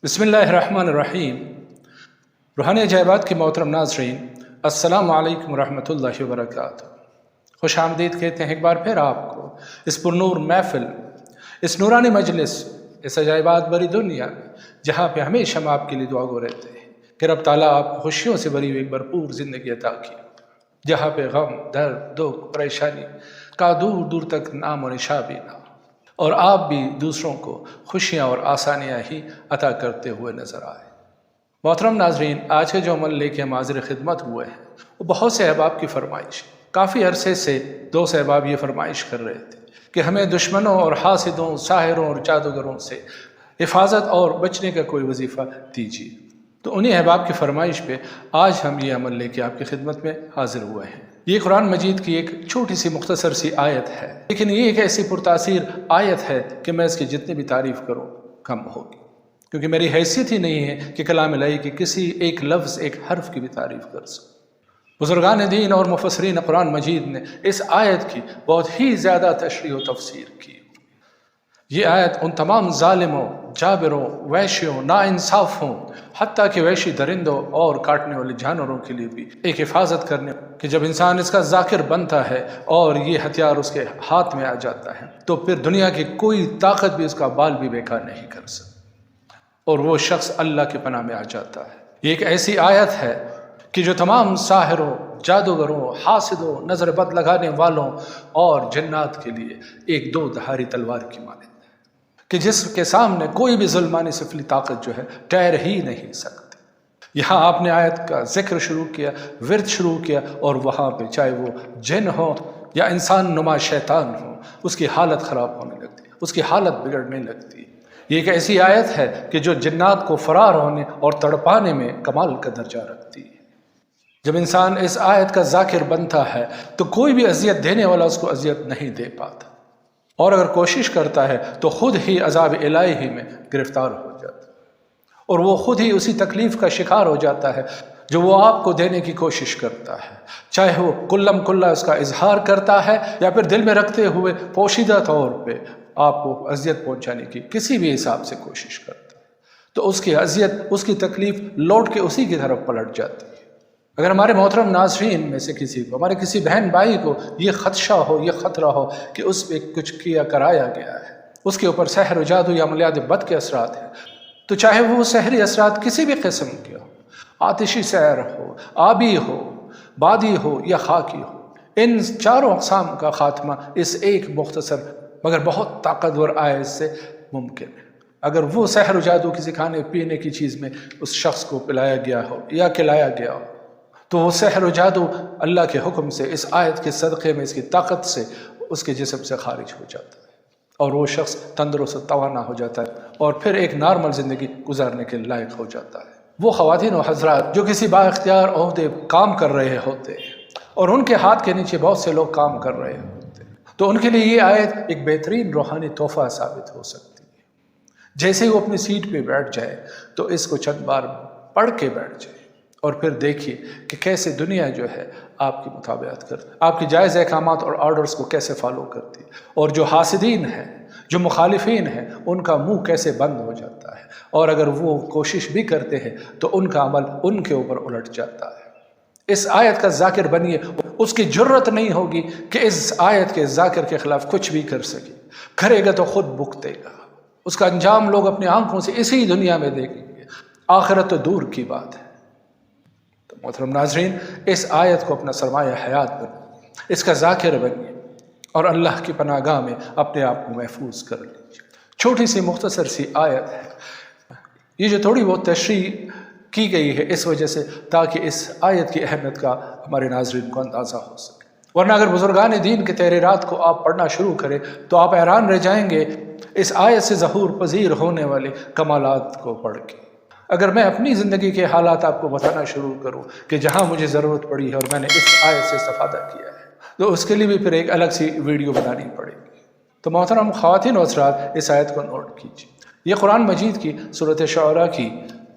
बिस्मिल्लाहिर्रहमानिर्रहीम। रूहानी अजायबात के मोहतरम नाज़रीन, अस्सलामु अलैकुम वरहमतुल्लाहि वबरकातुहू। खुश आमदीद कहते हैं एक बार फिर आपको इस पुरनूर महफिल, इस नूरानी मजलिस, इस अजायबात भरी दुनिया में, जहाँ पे हमेशा हम आपके लिए दुआ गो रहते हैं कि रब ताला आप खुशियों से भरी हुई एक भरपूर ज़िंदगी अता की, जहाँ पे गम, दर्द, दुख, परेशानी का दूर दूर तक नाम और निशा भी ना, और आप भी दूसरों को खुशियाँ और आसानियाँ ही अता करते हुए नज़र आए। मोहतरम नाजरीन, आज के जो अमल लेके हम हाज़िर खिदमत हुए हैं वो बहुत से अहबाब की फरमाइश। काफ़ी अरसे से दो अहबाब ये फरमाइश कर रहे थे कि हमें दुश्मनों और हासिदों, साहिरों और जादूगरों से हिफाजत और बचने का कोई वजीफ़ा दीजिए। तो उन्हीं अहबाब की फरमाइश पे आज हम ये अमल लेके आपकी खिदमत में हाजिर हुए हैं। ये कुरान मजीद की एक छोटी सी मुख्तसर सी आयत है, लेकिन ये एक ऐसी पुरतासीर आयत है कि मैं इसकी जितनी भी तारीफ़ करूँ कम होगी, क्योंकि मेरी हैसियत ही नहीं है कि कलाम इलाही की किसी एक लफ्ज़, एक हर्फ की भी तारीफ़ कर सकूँ। बुज़ुर्गान दीन और मुफस्सिरीन कुरान मजीद ने इस आयत की बहुत ही ज़्यादा तशरीह व तफसीर की। ये आयत उन तमाम ज़ालिमों, जाबिरों, वैश्यों, नाइंसाफ़ों, हत्ता कि वैशी दरिंदों और काटने वाले जानवरों के लिए भी एक हिफाजत करने कि जब इंसान इसका ज़ाकिर बनता है और ये हथियार उसके हाथ में आ जाता है तो फिर दुनिया की कोई ताकत भी उसका बाल भी बेकार नहीं कर सकती और वो शख्स अल्लाह के पनाह में आ जाता है। ये एक ऐसी आयत है कि जो तमाम साहिरों, जादूगरों, हासिदों, नज़र बद लगाने वालों और जन्नात के लिए एक दो धारी तलवार की माने कि जिसके सामने कोई भी जुल्मानी सिफली ताकत जो है ठहर ही नहीं सकती। यहाँ आपने आयत का जिक्र शुरू किया, विर्द शुरू किया, और वहाँ पे चाहे वो जिन हो या इंसान नुमा शैतान हो, उसकी हालत ख़राब होने लगती है, उसकी हालत बिगड़ने लगती है। ये एक ऐसी आयत है कि जो जिन्नात को फरार होने और तड़पाने में कमाल का दर्जा रखती है। जब इंसान इस आयत का जाकिर बनता है तो कोई भी अजियत देने वाला उसको अजियत नहीं दे पाता, और अगर कोशिश करता है तो खुद ही अज़ाब इलाही में गिरफ्तार हो जाता है और वो खुद ही उसी तकलीफ़ का शिकार हो जाता है जो वो आपको देने की कोशिश करता है, चाहे वो कुल्लम कुल्ला उसका इजहार करता है या फिर दिल में रखते हुए पोशीदा तौर पे आपको अजियत पहुंचाने की किसी भी हिसाब से कोशिश करता है, तो उसकी अजियत, उसकी तकलीफ़ लौट के उसी की तरफ पलट जाती है। अगर हमारे मोहतरम नाज़रीन में से किसी को, हमारे किसी बहन भाई को ये ख़दशा हो, ये ख़तरा हो कि उस पर कुछ किया कराया गया है, उसके ऊपर सहर जादू या अमलियात बद के असरात हैं, तो चाहे वो सहरी असरात किसी भी किस्म के हो, आतिशी सहर हो, आबी हो, बादी हो या खाकी हो, इन चारों अक़साम का ख़ात्मा इस एक मुख्तसर मगर बहुत ताकतवर आयत से मुमकिन है। अगर वो सहर जादू किसी खाने पीने की चीज़ में उस शख्स को पिलाया गया हो या खिलाया गया हो, तो वो सहर जादू अल्लाह के हुक्म से, इस आयत के सदक़े में, इसकी ताकत से उसके जिस्म से खारिज हो जाता है और वो शख्स तंदुरुस्त तवाना हो जाता है और फिर एक नॉर्मल ज़िंदगी गुजारने के लायक हो जाता है। वो ख़वातीन और हज़रात जो किसी बाइख्तियार ओहदे काम कर रहे होते हैं और उनके हाथ के नीचे बहुत से लोग काम कर रहे होते हैं, तो उनके लिए ये आयत एक बेहतरीन रूहानी तोहफ़ा साबित हो सकती है। जैसे ही वो अपनी सीट पर बैठ जाए तो इसको चंद बार पढ़ के बैठ जाए और फिर देखिए कि कैसे दुनिया जो है आपकी मुताबिकत करती, आपकी जायज़ अहकामात और ऑर्डर्स को कैसे फॉलो करती है, और जो हासिदीन हैं, जो मुखालिफिन हैं, उनका मुंह कैसे बंद हो जाता है, और अगर वो कोशिश भी करते हैं तो उनका अमल उनके ऊपर उलट जाता है। इस आयत का जाकिर बनिए, उसकी जुर्रत नहीं होगी कि इस आयत के जाकिर के खिलाफ कुछ भी कर सके, करेगा तो खुद भुगतेगा, उसका अंजाम लोग अपनी आंखों से इसी दुनिया में देखेंगे, आखिरत तो दूर की बात है। मोहतरम नाज़रीन, इस आयत को अपना सरमाया हयात बनिए, इसका ज़ाकिर बनिए और अल्लाह की पनागाह में अपने आप को महफूज कर लीजिए। छोटी सी मुख्तसर सी आयत है, ये जो थोड़ी बहुत तशरीह की गई है इस वजह से ताकि इस आयत की अहमियत का हमारे नाज़रीन को अंदाज़ा हो सके, वरना अगर बुज़ुर्गान दीन के तहरीरात को आप पढ़ना शुरू करें तो आप हैरान रह जाएंगे इस आयत से ज़हूर पजीर होने वाले कमालात को पढ़ के। अगर मैं अपनी ज़िंदगी के हालात आपको बताना शुरू करूं कि जहां मुझे ज़रूरत पड़ी है और मैंने इस आयत से इस्तिफ़ादा किया है, तो उसके लिए भी फिर एक अलग सी वीडियो बनानी पड़ेगी। तो मोहतरम ख़वातीन और हज़रात, इस आयत को नोट कीजिए। ये कुरान मजीद की सूरत शुअरा की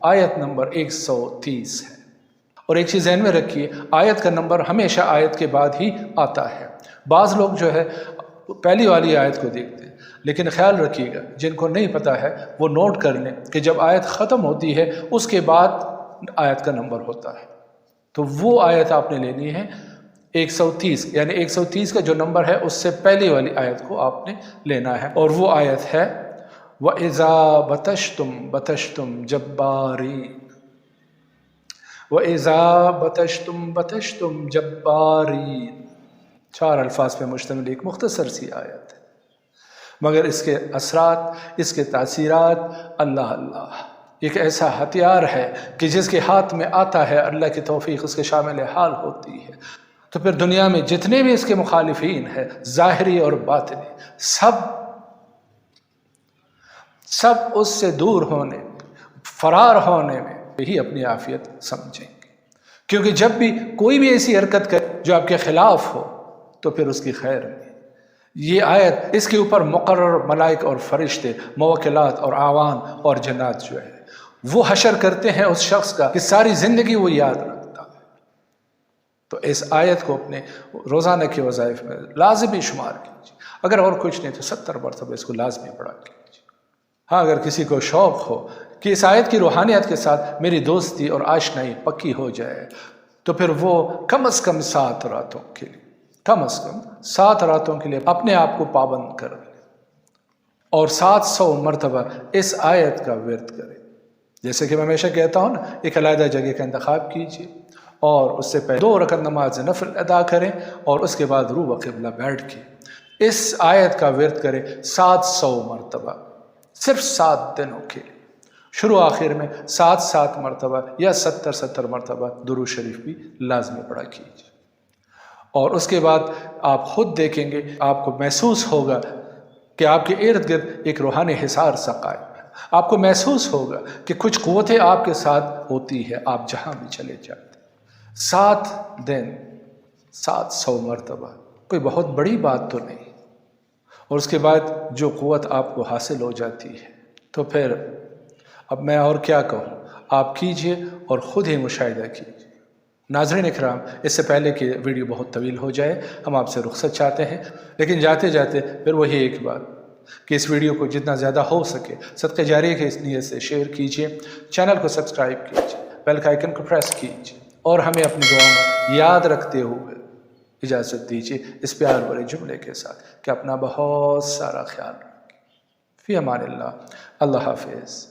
आयत नंबर 130 है, और एक चीज़ ज़हन में रखिए, आयत का नंबर हमेशा आयत के बाद ही आता है। बाज़ लोग जो है पहली वाली आयत को देखते हैं لیکن خیال رکھیے گا جن کو نہیں پتہ ہے وہ نوٹ کر لیں کہ جب آیت ختم ہوتی ہے اس کے بعد آیت کا نمبر ہوتا ہے، تو وہ آیت آپ نے لینی ہے 130، یعنی 130 کا جو نمبر ہے اس سے پہلی والی آیت کو آپ نے لینا ہے، اور وہ آیت ہے وَإِذَا بَطَشْتُمْ بَطَشْتُمْ جَبَّارِينَ، وَإِذَا بَطَشْتُمْ بَطَشْتُمْ جَبَّارِينَ، 4 الفاظ پہ مشتمل ایک مختصر سی آیت ہے، مگر اس کے اثرات، اس کے تاثیرات اللہ اللہ، ایک ایسا ہتھیار ہے کہ جس کے ہاتھ میں آتا ہے اللہ کی توفیق اس کے شامل حال ہوتی ہے، تو پھر دنیا میں جتنے بھی اس کے مخالفین ہیں ظاہری اور باطنی، سب اس سے دور ہونے، فرار ہونے میں ہی اپنی عافیت سمجھیں گے، کیونکہ جب بھی کوئی بھی ایسی حرکت کرے جو آپ کے خلاف ہو تو پھر اس کی خیر نہیں۔ یہ آیت اس کے اوپر مقرر ملائک اور فرشتے، موکلات اور اعوان اور جنات جو ہے وہ حشر کرتے ہیں اس شخص کا کہ ساری زندگی وہ یاد رکھتا ہے، تو اس آیت کو اپنے روزانہ کے وظائف میں لازمی شمار کیجیے، اگر اور کچھ نہیں تو 70 مرتبہ اس کو لازمی پڑھا کیجیے۔ ہاں اگر کسی کو شوق ہو کہ اس آیت کی روحانیت کے ساتھ میری دوستی اور آشنائی پکی ہو جائے تو پھر وہ کم از کم 7 راتوں کے لیے، کم از کم 7 راتوں کے لیے اپنے آپ کو پابند کر لے اور 700 مرتبہ اس آیت کا ورد کرے۔ جیسے کہ میں ہمیشہ کہتا ہوں نا، ایک علیحدہ جگہ کا انتخاب کیجیے اور اس سے پہلے 2 رکعت نماز نفل ادا کریں اور اس کے بعد رو قبلہ بیٹھ کے اس آیت کا ورد کریں 700 مرتبہ، صرف 7 دنوں کے لیے، شروع آخر میں 7 مرتبہ یا 70 مرتبہ درود شریف بھی لازمی پڑھا کیجیے، اور اس کے بعد آپ خود دیکھیں گے، آپ کو محسوس ہوگا کہ آپ کے ارد گرد ایک روحانی حصار سا قائم ہے، آپ کو محسوس ہوگا کہ کچھ قوتیں آپ کے ساتھ ہوتی ہے آپ جہاں بھی چلے جاتے۔ 7 دن 700 مرتبہ کوئی بہت بڑی بات تو نہیں، اور اس کے بعد جو قوت آپ کو حاصل ہو جاتی ہے تو پھر اب میں اور کیا کہوں، آپ کیجئے اور خود ہی مشاہدہ کیجئے۔ ناظرین اکرام، اس سے پہلے کہ ویڈیو بہت طویل ہو جائے ہم آپ سے رخصت چاہتے ہیں، لیکن جاتے جاتے پھر وہی ایک بات کہ اس ویڈیو کو جتنا زیادہ ہو سکے صدقہ جاریہ کے اس نیت سے شیئر کیجئے، چینل کو سبسکرائب کیجئے، بیل کا آئیکن کو پریس کیجئے، اور ہمیں اپنی دعاؤں میں یاد رکھتے ہوئے اجازت دیجئے اس پیار بھرے جملے کے ساتھ کہ اپنا بہت سارا خیال رکھیں۔ فی امان اللہ، اللہ حافظ۔